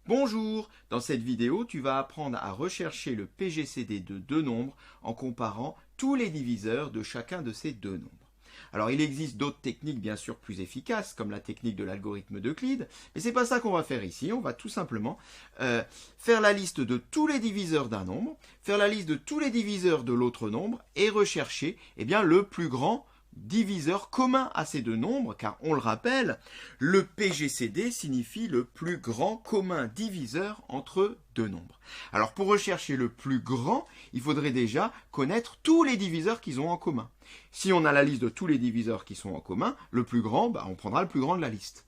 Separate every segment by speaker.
Speaker 1: Bonjour, dans cette vidéo, tu vas apprendre à rechercher le PGCD de deux nombres en comparant tous les diviseurs de chacun de ces deux nombres. Alors il existe d'autres techniques bien sûr plus efficaces, comme la technique de l'algorithme d'Euclide, mais c'est pas ça qu'on va faire ici, on va tout simplement faire la liste de tous les diviseurs d'un nombre, faire la liste de tous les diviseurs de l'autre nombre et rechercher le plus grand diviseur commun à ces deux nombres, car on le rappelle, le PGCD signifie le plus grand commun diviseur entre deux nombres. Alors pour rechercher le plus grand, il faudrait déjà connaître tous les diviseurs qu'ils ont en commun. Si on a la liste de tous les diviseurs qui sont en commun, le plus grand, on prendra le plus grand de la liste.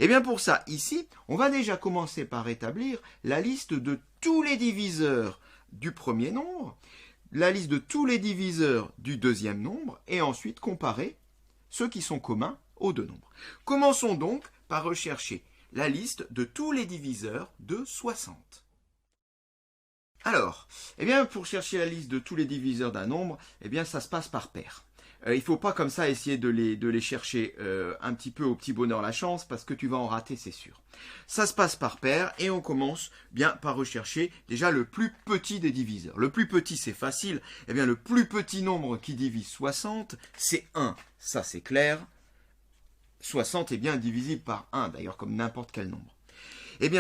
Speaker 1: Et bien pour ça, ici, on va déjà commencer par établir la liste de tous les diviseurs du premier nombre, la liste de tous les diviseurs du deuxième nombre et ensuite comparer ceux qui sont communs aux deux nombres. Commençons donc par rechercher la liste de tous les diviseurs de 60. Alors, pour chercher la liste de tous les diviseurs d'un nombre, ça se passe par paire. Il ne faut pas comme ça essayer de les chercher un petit peu au petit bonheur la chance, parce que tu vas en rater, c'est sûr. Ça se passe par paire, et on commence par rechercher déjà le plus petit des diviseurs. Le plus petit, c'est facile. Le plus petit nombre qui divise 60, c'est 1. Ça, c'est clair. 60 est bien divisible par 1, d'ailleurs, comme n'importe quel nombre.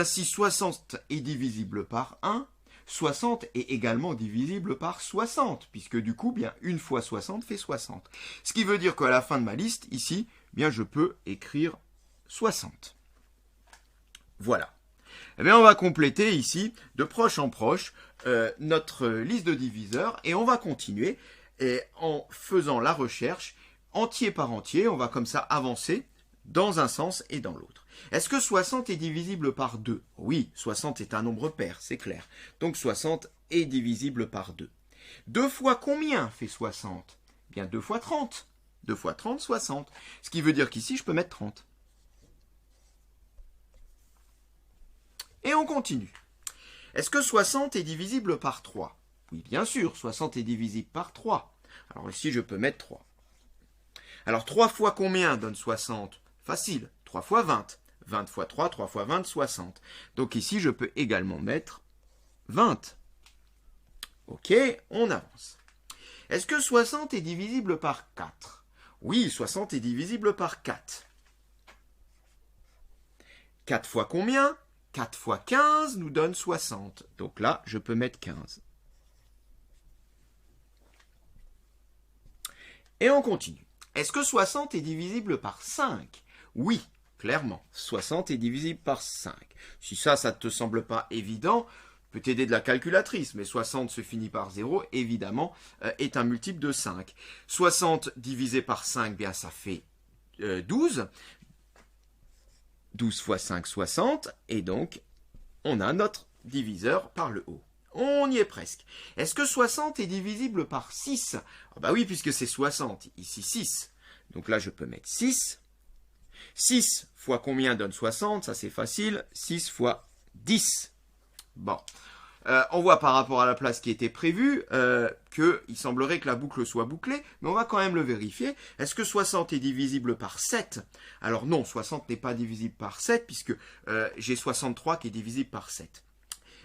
Speaker 1: Si 60 est divisible par 1, 60 est également divisible par 60, puisque du coup, 1 fois 60 fait 60. Ce qui veut dire qu'à la fin de ma liste, ici, je peux écrire 60. Voilà. On va compléter ici, de proche en proche, notre liste de diviseurs, et on va continuer en faisant la recherche entier par entier. On va comme ça avancer dans un sens et dans l'autre. Est-ce que 60 est divisible par 2? Oui, 60 est un nombre pair, c'est clair. Donc 60 est divisible par 2. 2 fois combien fait 60? 2 fois 30. 2 fois 30, 60. Ce qui veut dire qu'ici, je peux mettre 30. Et on continue. Est-ce que 60 est divisible par 3? Oui, bien sûr, 60 est divisible par 3. Alors ici, je peux mettre 3. Alors 3 fois combien donne 60? Facile, 3 fois 20. 20 fois 3, 3 fois 20, 60. Donc ici, je peux également mettre 20. Ok, on avance. Est-ce que 60 est divisible par 4? Oui, 60 est divisible par 4. 4 fois combien? 4 fois 15 nous donne 60. Donc là, je peux mettre 15. Et on continue. Est-ce que 60 est divisible par 5? Oui, clairement, 60 est divisible par 5. Si ça ne te semble pas évident, je peux t'aider de la calculatrice, mais 60 se finit par 0, évidemment, est un multiple de 5. 60 divisé par 5, ça fait 12. 12 fois 5, 60, et donc, on a notre diviseur par le haut. On y est presque. Est-ce que 60 est divisible par 6? Oui, puisque c'est 60, ici 6. Donc là, je peux mettre 6. 6 fois combien donne 60? Ça, c'est facile. 6 fois 10. Bon. On voit par rapport à la place qui était prévue qu'il semblerait que la boucle soit bouclée, mais on va quand même le vérifier. Est-ce que 60 est divisible par 7? Alors non, 60 n'est pas divisible par 7, puisque j'ai 63 qui est divisible par 7.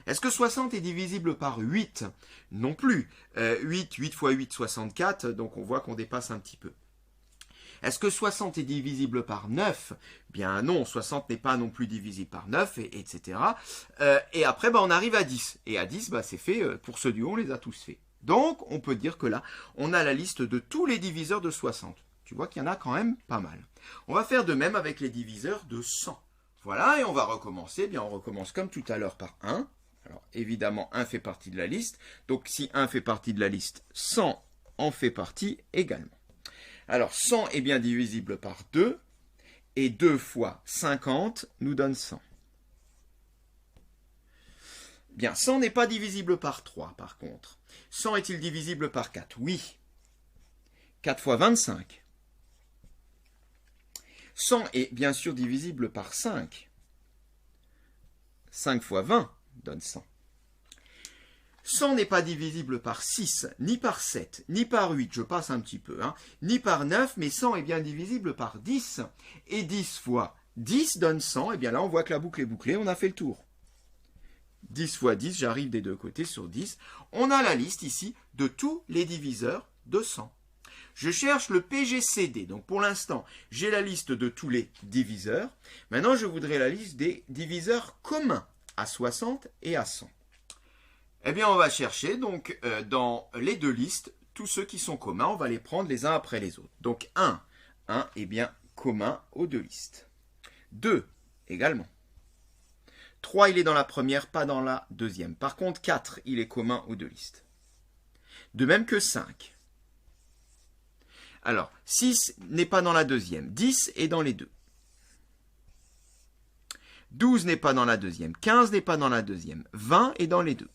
Speaker 1: Est-ce que 60 est divisible par 8? Non plus. 8 fois 8, 64, donc on voit qu'on dépasse un petit peu. Est-ce que 60 est divisible par 9? Bien non, 60 n'est pas non plus divisible par 9, etc. Et après, on arrive à 10. Et à 10, c'est fait, pour ce duo, on les a tous faits. Donc, on peut dire que là, on a la liste de tous les diviseurs de 60. Tu vois qu'il y en a quand même pas mal. On va faire de même avec les diviseurs de 100. Voilà, et on va recommencer. On recommence comme tout à l'heure par 1. Alors, évidemment, 1 fait partie de la liste. Donc, si 1 fait partie de la liste, 100 en fait partie également. Alors, 100 est bien divisible par 2, et 2 fois 50 nous donne 100. 100 n'est pas divisible par 3, par contre. 100 est-il divisible par 4? Oui. 4 fois 25. 100 est bien sûr divisible par 5. 5 fois 20 donne 100. 100 n'est pas divisible par 6, ni par 7, ni par 8, je passe un petit peu, ni par 9, mais 100 est bien divisible par 10. Et 10 fois 10 donne 100, et bien là on voit que la boucle est bouclée, on a fait le tour. 10 fois 10, j'arrive des deux côtés sur 10. On a la liste ici de tous les diviseurs de 100. Je cherche le PGCD. Donc pour l'instant, j'ai la liste de tous les diviseurs. Maintenant, je voudrais la liste des diviseurs communs à 60 et à 100. Eh bien, on va chercher donc dans les deux listes tous ceux qui sont communs. On va les prendre les uns après les autres. Donc 1 est bien commun aux deux listes. 2 également. 3, il est dans la première, pas dans la deuxième. Par contre, 4, il est commun aux deux listes. De même que 5. Alors, 6 n'est pas dans la deuxième. 10 est dans les deux. 12 n'est pas dans la deuxième. 15 n'est pas dans la deuxième. 20 est dans les deux.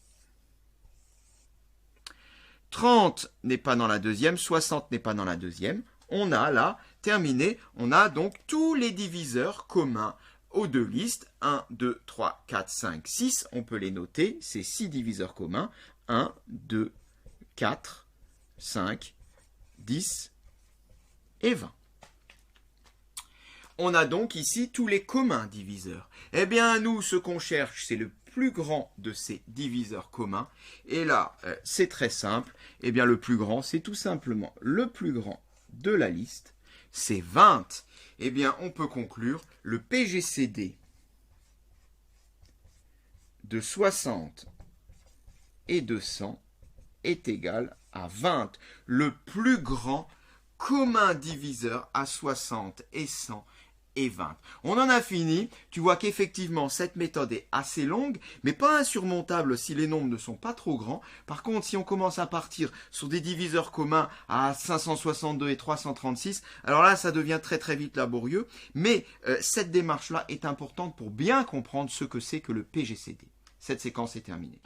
Speaker 1: 30 n'est pas dans la deuxième. 60 n'est pas dans la deuxième. On a là terminé. On a donc tous les diviseurs communs aux deux listes. 1, 2, 3, 4, 5, 6. On peut les noter. C'est 6 diviseurs communs. 1, 2, 4, 5, 10 et 20. On a donc ici tous les communs diviseurs. Eh bien, nous, ce qu'on cherche, c'est le plus grand de ces diviseurs communs. Et là, c'est très simple. Eh bien, le plus grand, c'est tout simplement le plus grand de la liste. C'est 20. Eh bien, on peut conclure le PGCD de 60 et de 100 est égal à 20. Le plus grand commun diviseur à 60 et 100 et 20. On en a fini. Tu vois qu'effectivement, cette méthode est assez longue, mais pas insurmontable si les nombres ne sont pas trop grands. Par contre, si on commence à partir sur des diviseurs communs à 562 et 336, alors là, ça devient très très vite laborieux. Mais cette démarche-là est importante pour bien comprendre ce que c'est que le PGCD. Cette séquence est terminée.